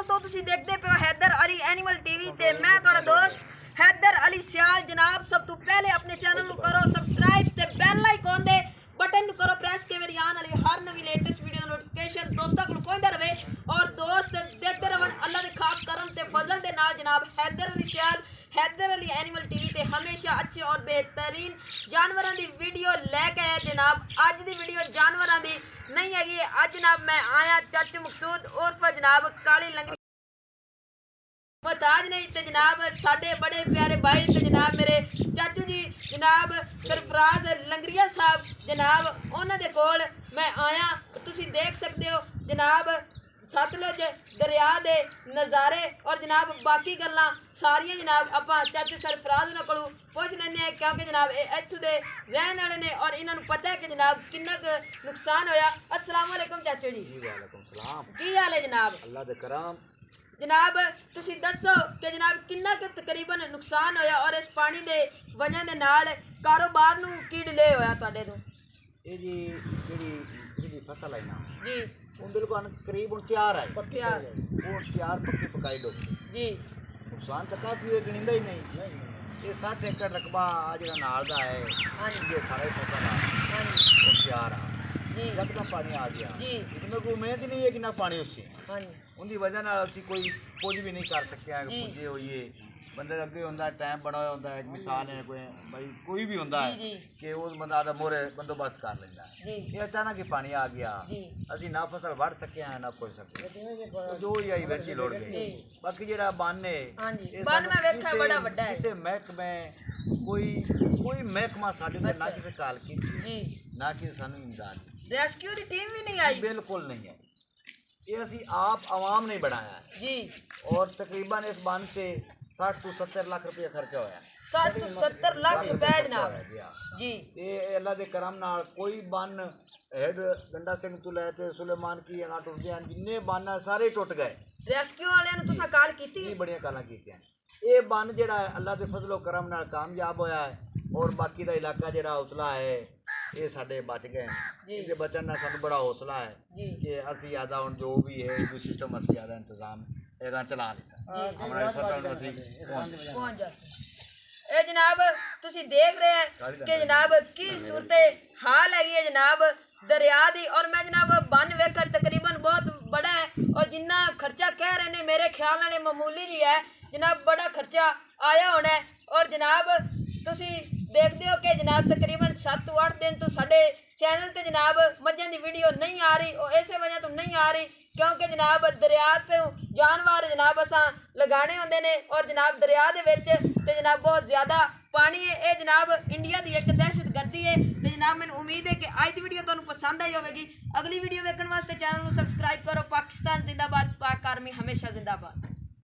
दोस्तों तुसी देखते पे हो हैदर अली एनिमल टीवी ते मैं थोड़ा दोस्त हैदर अली सियाल। जनाब सब तो पहले अपने चैनल को करो सब्सक्राइब ते बेल आइकॉन दे बटन को करो प्रेस के मेरी आने वाली हर नवी लेटेस्ट वीडियो नोटिफिकेशन दोस्तों को पहुंचता रहे और दोस्त देखते रहन अल्लाह दे खास करम ते फजल दे नाल। जनाब हैदर अली सियाल हैदर अली एनिमल टीवी ते हमेशा अच्छे और बेहतरीन जानवरों की वीडियो लैके आए। जनाब अज की वीडियो जानवरों की नहीं है। अज जनाब मैं आया चाचू मकसूद उर्फ जनाब काली लंगरी मोहताज नहीं तो जनाब साढ़े बड़े प्यारे भाई तो जनाब मेरे चाचू जी जनाब सरफराज लंगरिया साहब जनाब उन्होंने कोल मैं आया। तुसी देख सकते हो जनाब सतलुज दरिया दे नज़ारे और जनाब बाकी गल्लां सारियां जनाब आपां चाचू सरफराज उन्होंने कोलों पुछ लैने हैं क्योंकि जनाब इत्थों दे रहने वाले ने और इन्होंने पता है कि जनाब किन्ना नुकसान होया। अस्सलाम वालेकुम चाचू जी। वालेकुम सलाम। की हाल है जनाब? अल्लाह दे करम। जनाब तुसी दसो कि जनाब किन्ना तकरीबन नुकसान होया और इस पानी दे वजह दे नाल कारोबार नूं की डिले होया तुहाडे तो? ये जी जेडी फसल है ना जी उन बिल्कुल करीब उन तैयार है तैयार वो तैयार पक्की पकाई डो जी नुकसान तो काफी है गिणींदा ही नहीं। ये 60 एकड़ रकबा आज जेड़ा नाल दा है हाँ जी ये सारा फसल है हाँ जी वो तैयार है जी यकदम पानी आ गया जी इसमें कोई उम्मीद ही नहीं है कि ना पानी उससे हाँ जी उनकी वजह नाल ਅਸੀਂ कोई कुछ भी नहीं कर सकिया जी। पुजे होइए बंदे दे अगे हुंदा टाइम बड़ा होंदा है मिसाल है कोई भी हुंदा है जी कि उस बंदा दा मोरे बंदोबस्त कर लेंदा है। जी ये अचानक ही पानी आ गया जी ਅਸੀਂ ना फसल वड़ सके हैं ना कोई सके जो ही आई विच ही लुढ़ गए। जी बाकी जेड़ा बन है हाँ जी ये बन सानू मैं वेखा किसे- बड़ा वड्डा है किसे महकमे कोई महकमा साडे ते ना अच्छा। किसे काल की जी ना किसे सानू इमदाद रेस्क्यू दी टीम भी नहीं आई? बिल्कुल नहीं है। ये ਅਸੀਂ आप आवाम ने बनाया है जी और तकरीबन इस बन से 60 to 70 लाख रुपया खर्चा होया। 60 to 70 लाख रुपए जनाब जी ये अल्लाह दे करम नाल कोई बन हेड गंडा सिंह तो लेते सुलेमान की ना टुटदे हैं जिन्ने बन सारे टुट गए। रेस्क्यू वाले ने तुसा कॉल कीती? ये बड़ियां कालां कीतियां। ये बन जेड़ा है अल्लाह दे फजलो करम नाल कामयाब होया है और बाकी दा इलाका जेड़ा उतला है ये साडे बच गए हैं। जी इनके बचन नाल सानू बड़ा हौसला है जी कि ਅਸੀਂ ज़्यादा ਹੁਣ जो भी है जो सिस्टम ਅਸੀਂ ज़्यादा इंतजाम ਇਹਦਾ ਚਲਾ ਨਹੀਂ ਸਕਦੇ। जी हमारी फसल ਨੂੰ ਅਸੀਂ पहुंच जा ए जनाब तुसी देख रहे हैं कि जनाब की सूरत हाल है जनाब दरिया दी और मैं जनाब बन वेखकर तकरीबन बहुत बड़ा है और जिन्ना खर्चा कह रहे ने मेरे ख्याल नाल मामूली जी है जनाब बड़ा खर्चा आया होना है। और जनाब तुसी देखते हो कि जनाब तकरीबन 7 to 8 दिन तो साढ़े चैनल ते जनाब मझां दी वीडियो नहीं आ रही और इस वजह तो नहीं आ रही क्योंकि जनाब दरिया तो जानवर जनाब असां लगाने होंदे ने और जनाब दरिया दे विच ते जनाब बहुत ज़्यादा पानी है। ये जनाब इंडिया की एक दहशत गर्दी है तो जनाब मैंने उम्मीद है कि आज की वीडियो तुहानूं पसंद आई होगी। अगली वीडियो वेखण वास्ते चैनल को सब्सक्राइब करो। पाकिस्तान जिंदाबाद, पाक आर्मी हमेशा जिंदाबाद।